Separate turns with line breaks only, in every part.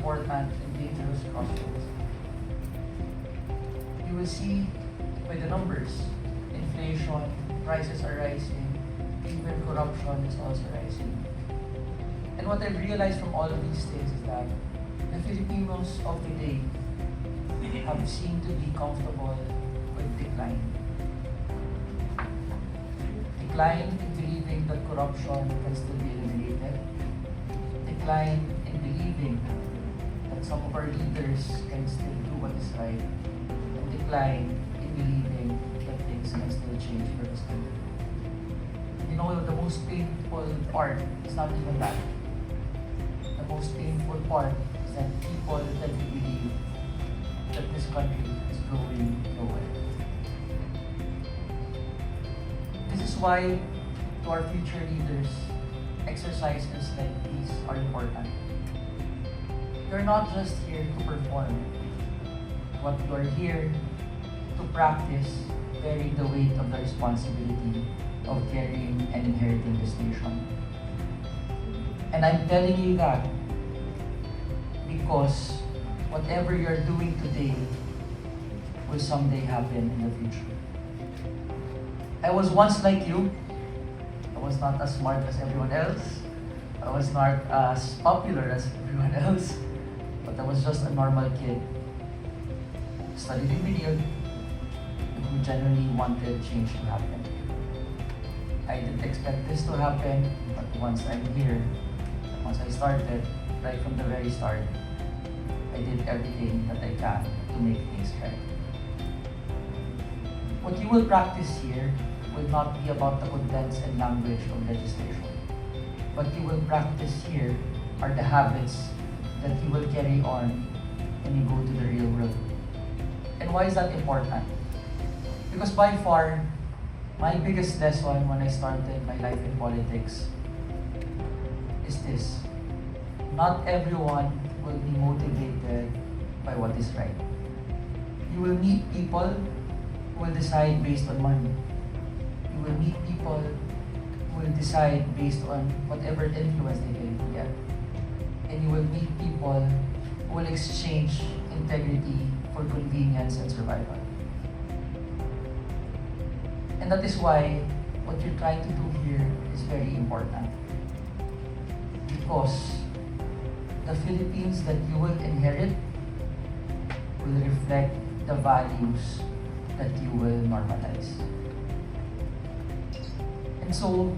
important and dangerous crossroads. You will see by the numbers, inflation, prices are rising, even corruption is also rising. And what I've realized from all of these things is that the Filipinos of today have seemed to be comfortable with decline. Decline in believing that corruption can still be eliminated. Decline in believing that some of our leaders can still do what is right. And decline in believing that things can still change for this country. You know, the most painful part is not even that. The most painful part is that people that we believe that this country is going nowhere. This is why, to our future leaders, exercises like these are important. You're not just here to perform, but you are here to practice bearing the weight of the responsibility of carrying and inheriting this nation. And I'm telling you that because whatever you're doing today will someday happen in the future. I was once like you. I was not as smart as everyone else. I was not as popular as everyone else. But I was just a normal kid. Studied in Benilde and who genuinely wanted change to happen. I didn't expect this to happen, but once I'm here, once I started, right from the very start, I did everything that I can to make things right. What you will practice here will not be about the contents and language of legislation. What you will practice here are the habits that you will carry on when you go to the real world. And why is that important? Because by far, my biggest lesson when I started my life in politics is this: not everyone will be motivated by what is right. You will meet people who will decide based on money. You will meet people who will decide based on whatever influence they can get. And you will meet people who will exchange integrity for convenience and survival. And that is why what you're trying to do here is very important. Because the Philippines that you will inherit will reflect the values that you will normalize. And so,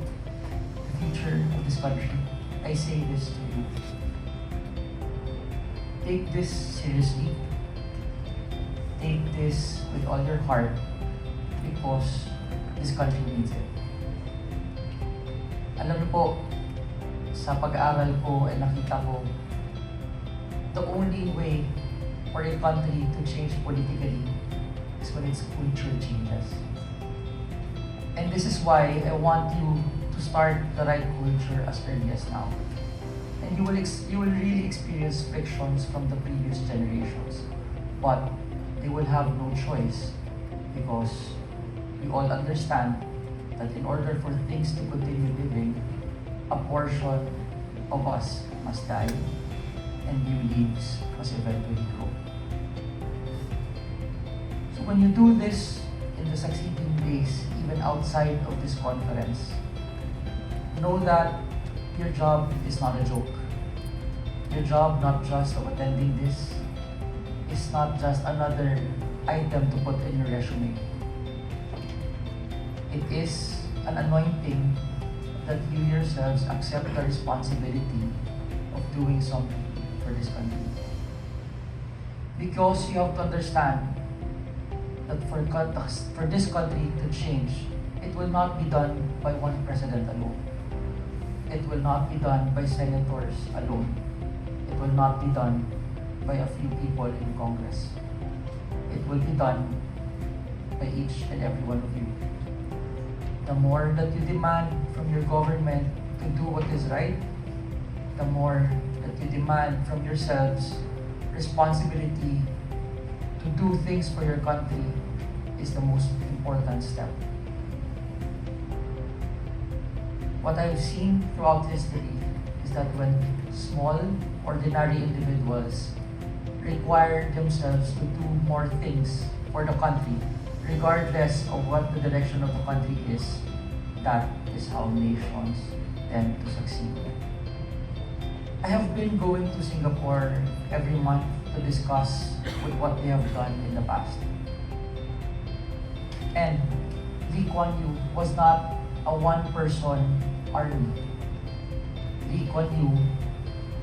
the future of this country, I say this to you. Take this seriously. Take this with all your heart because this country needs it. Alam niyo po, sa pag-aaral ko ay nakita ko, the only way for a country to change politically is when its culture changes. And this is why I want you to start the right culture as early as now. And you will really experience frictions from the previous generations. But they will have no choice because we all understand that in order for things to continue living, a portion of us must die and new leaves must eventually grow. So when you do this in the succeeding days, even outside of this conference, know that your job is not a joke. Your job, not just of attending this, is not just another item to put in your resume. It is an anointing that you yourselves accept the responsibility of doing something for this country. Because you have to understand that for this country to change, it will not be done by one president alone. It will not be done by senators alone. It will not be done by a few people in Congress. It will be done by each and every one of you. The more that you demand from your government to do what is right, the more that you demand from yourselves responsibility to do things for your country is the most important step. What I've seen throughout history is that when small, ordinary individuals require themselves to do more things for the country, regardless of what the direction of the country is, that is how nations tend to succeed. I have been going to Singapore every month to discuss with what they have done in the past. And Lee Kuan Yew was not a one-person army. Lee Kuan Yew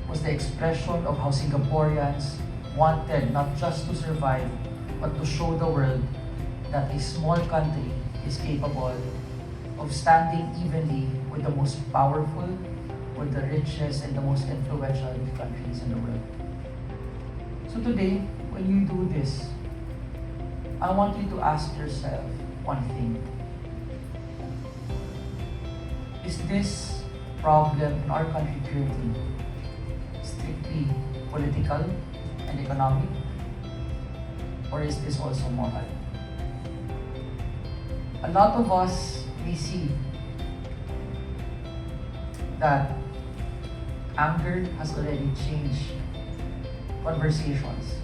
was the expression of how Singaporeans wanted not just to survive, but to show the world that a small country is capable of standing evenly with the most powerful, with the richest and the most influential countries in the world. So today, when you do this, I want you to ask yourself one thing. Is this problem in our country currently strictly political and economic? Or is this also moral? A lot of us, we see that anger has already changed conversations.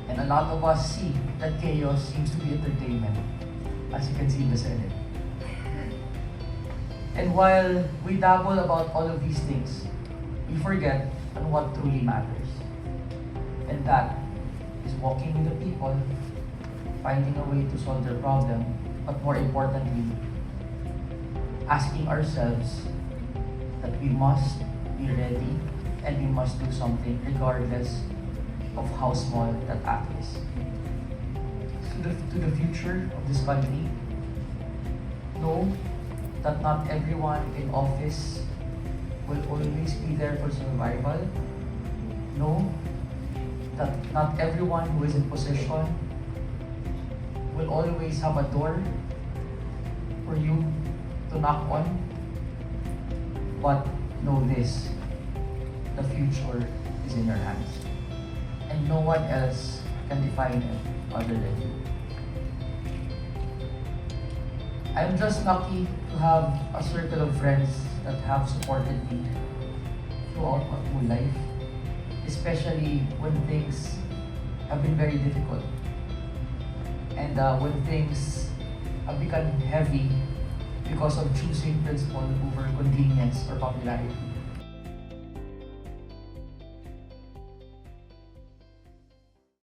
And a lot of us see that chaos seems to be entertainment, as you can see in the Senate. And while we dabble about all of these things, we forget on what truly matters. And that is walking with the people, finding a way to solve their problem, but more importantly, asking ourselves that we must be ready and we must do something regardless of how small that act is. To the future of this country, know that not everyone in office will always be there for survival. Know that not everyone who is in position will always have a door for you to knock on. But know this, the future is in your hands. And no one else can define it other than you. I'm just lucky to have a circle of friends that have supported me throughout my whole life, especially when things have been very difficult and when things have become heavy because of choosing principle over convenience or popularity.